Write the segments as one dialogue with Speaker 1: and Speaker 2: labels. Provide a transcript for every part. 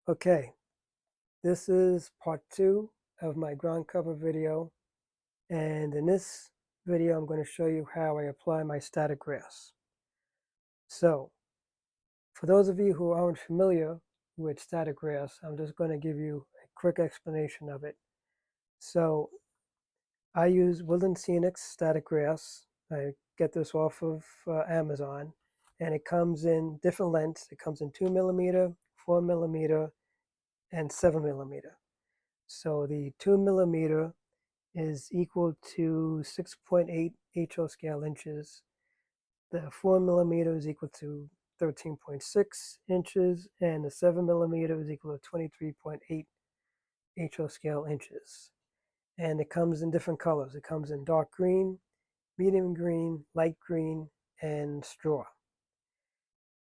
Speaker 1: Okay, this is part 2 of my ground cover video, and in this video I'm going to show you how I apply my static grass. So, for those of you who aren't familiar with static grass, I'm just going to give you a quick explanation of it. So, I use Woodland Scenics static grass. I get this off of Amazon, and it comes in different lengths. It comes in 2mm, 4mm, and 7mm. So the 2mm is equal to 6.8 HO scale inches. The 4mm is equal to 13.6 inches, and the 7mm is equal to 23.8 HO scale inches. And it comes in different colors. It comes in dark green, medium green, light green, and straw.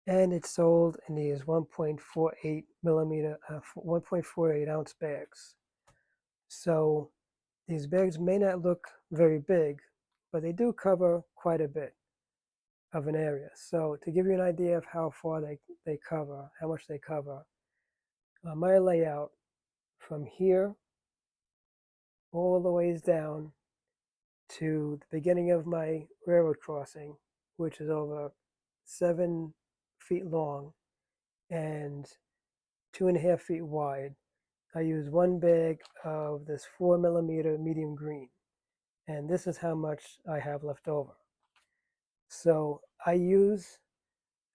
Speaker 1: And it's sold in these 1.48 ounce bags. So these bags may not look very big, but they do cover quite a bit of an area. So to give you an idea of how far they cover, how much they cover, my layout from here all the ways down to the beginning of my railroad crossing, which is over 7 feet long and 2.5 feet wide. I use one bag of this 4mm medium green, and this is how much I have left over. So I use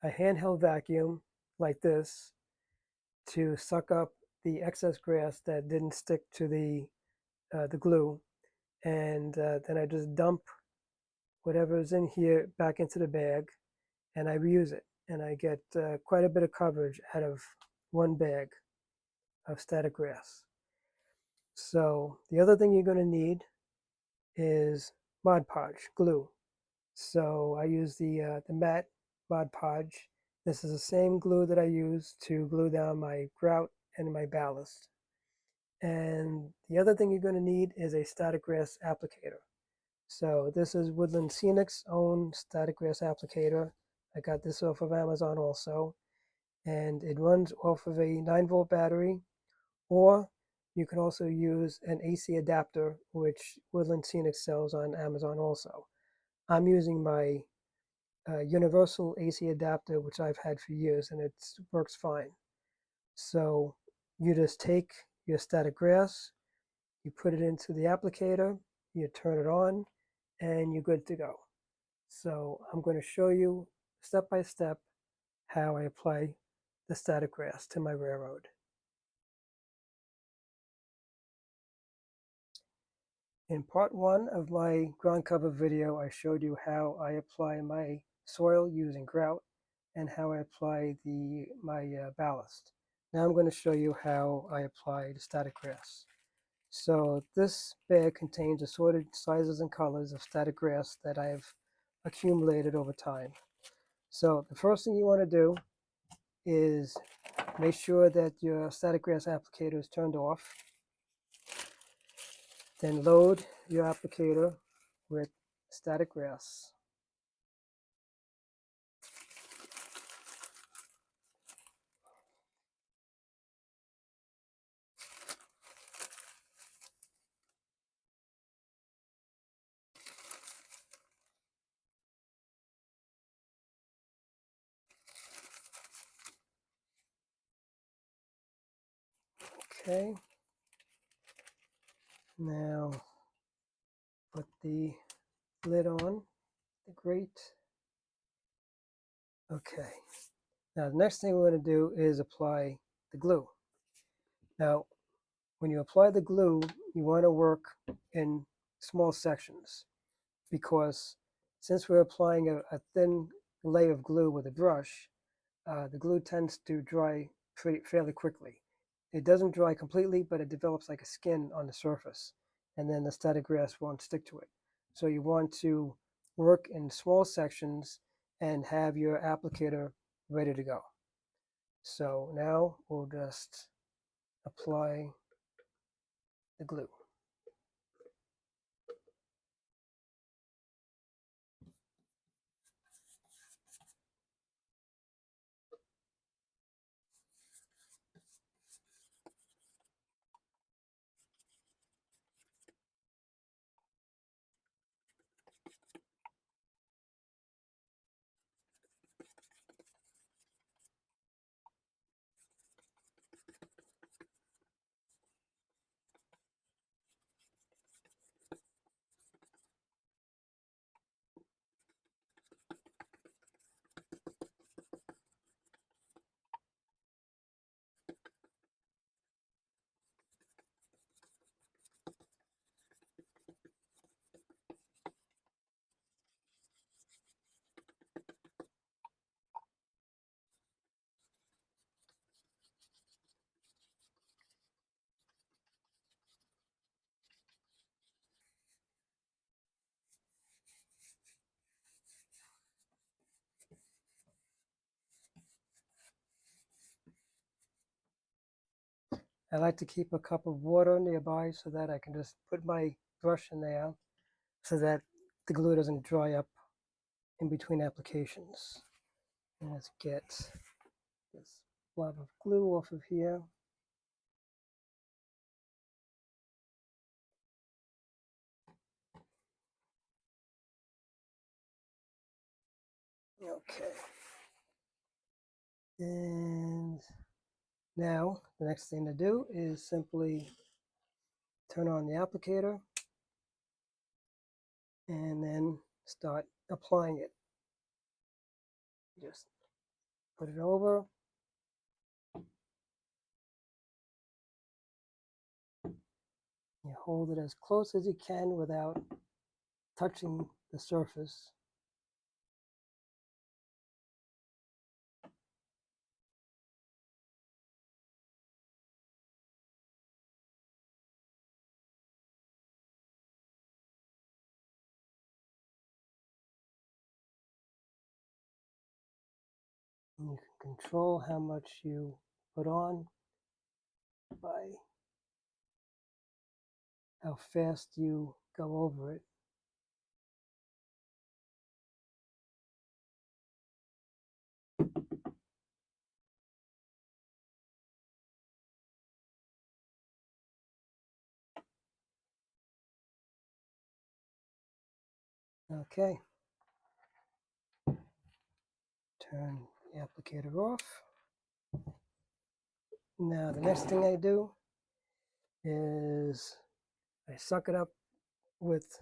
Speaker 1: a handheld vacuum like this to suck up the excess grass that didn't stick to the glue, and then I just dump whatever is in here back into the bag, and I reuse it, and I get quite a bit of coverage out of one bag of static grass. So the other thing you're going to need is Mod Podge glue. So I use the matte Mod Podge. This is the same glue that I use to glue down my grout and my ballast. And the other thing you're going to need is a static grass applicator. So this is Woodland Scenics' own static grass applicator. I got this off of Amazon also. And it runs off of a 9-volt battery, or you can also use an AC adapter, which Woodland Scenics sells on Amazon also. I'm using my universal AC adapter, which I've had for years, and it works fine. So you just take your static grass, you put it into the applicator, you turn it on, and you're good to go. So I'm going to show you step by step how I apply the static grass to my railroad. In part 1 of my ground cover video, I showed you how I apply my soil using grout and how I apply my ballast. Now I'm going to show you how I apply the static grass. So this bag contains assorted sizes and colors of static grass that I've accumulated over time. So the first thing you want to do is make sure that your static grass applicator is turned off. Then load your applicator with static grass. Okay. Now put the lid on the grate. Okay. Now the next thing we're going to do is apply the glue. Now when you apply the glue, you want to work in small sections, because since we're applying a thin layer of glue with a brush, the glue tends to dry fairly quickly. It doesn't dry completely, but it develops like a skin on the surface, and then the static grass won't stick to it. So you want to work in small sections and have your applicator ready to go. So now we'll just apply the glue. I like to keep a cup of water nearby so that I can just put my brush in there so that the glue doesn't dry up in between applications. And let's get this blob of glue off of here. Okay. And now the next thing to do is simply turn on the applicator and then start applying it. Just put it over. You hold it as close as you can without touching the surface. And you can control how much you put on by how fast you go over it. Okay. Turn the applicator off. Now the next thing I do is I suck it up with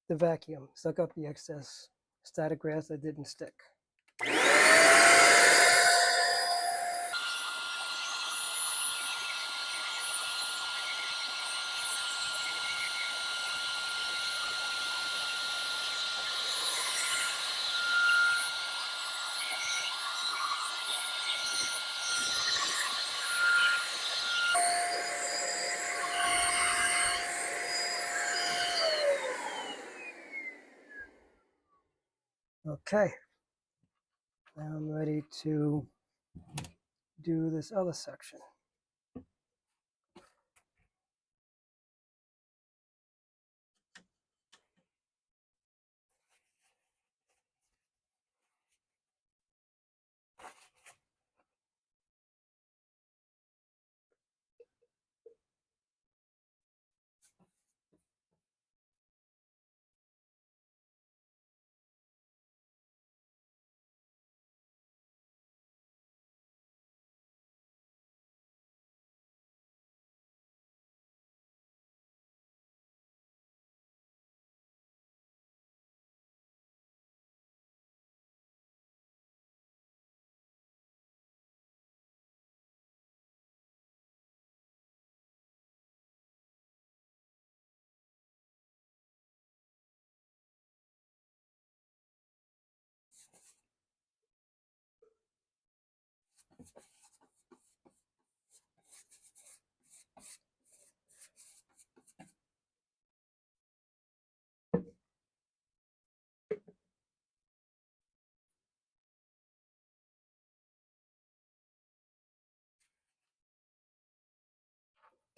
Speaker 1: the vacuum, suck up the excess static grass that didn't stick. Okay, now I'm ready to do this other section.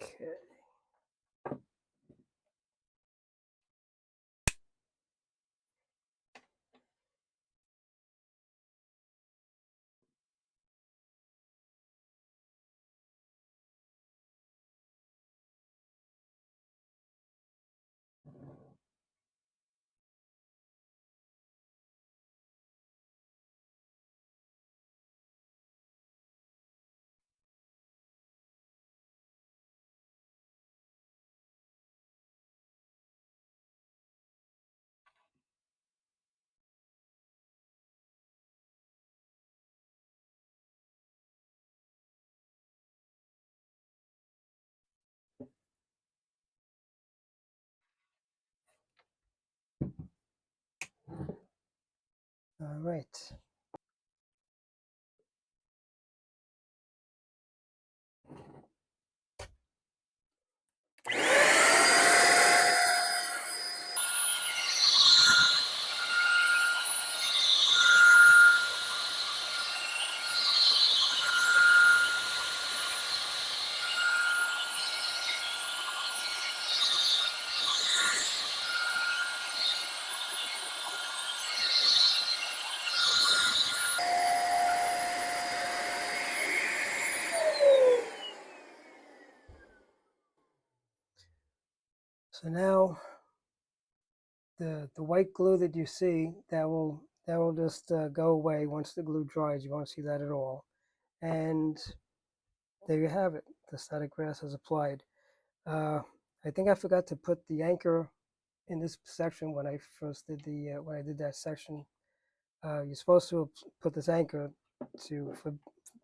Speaker 1: Okay. All right. So now the white glue that you see, that will just go away once the glue dries. You won't see that at all. And there you have it. The static grass is applied. Uh, I think I forgot to put the anchor in this section when I first did when I did that section. You're supposed to put this anchor for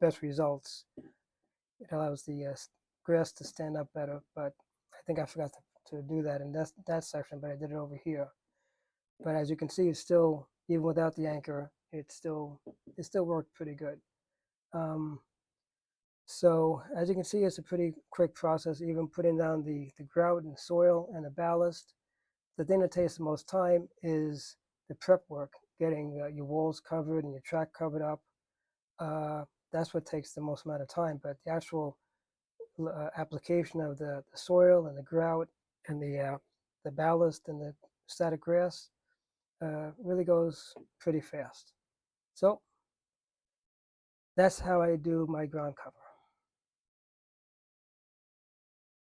Speaker 1: best results. It allows the grass to stand up better, but I think I forgot to do that in that section, but I did it over here. But as you can see, it's still, even without the anchor, it still worked pretty good. So as you can see, it's a pretty quick process, even putting down the grout and soil and the ballast. The thing that takes the most time is the prep work, getting your walls covered and your track covered up. That's what takes the most amount of time, but the actual application of the soil and the grout and the ballast and the static grass really goes pretty fast. So that's how I do my ground cover.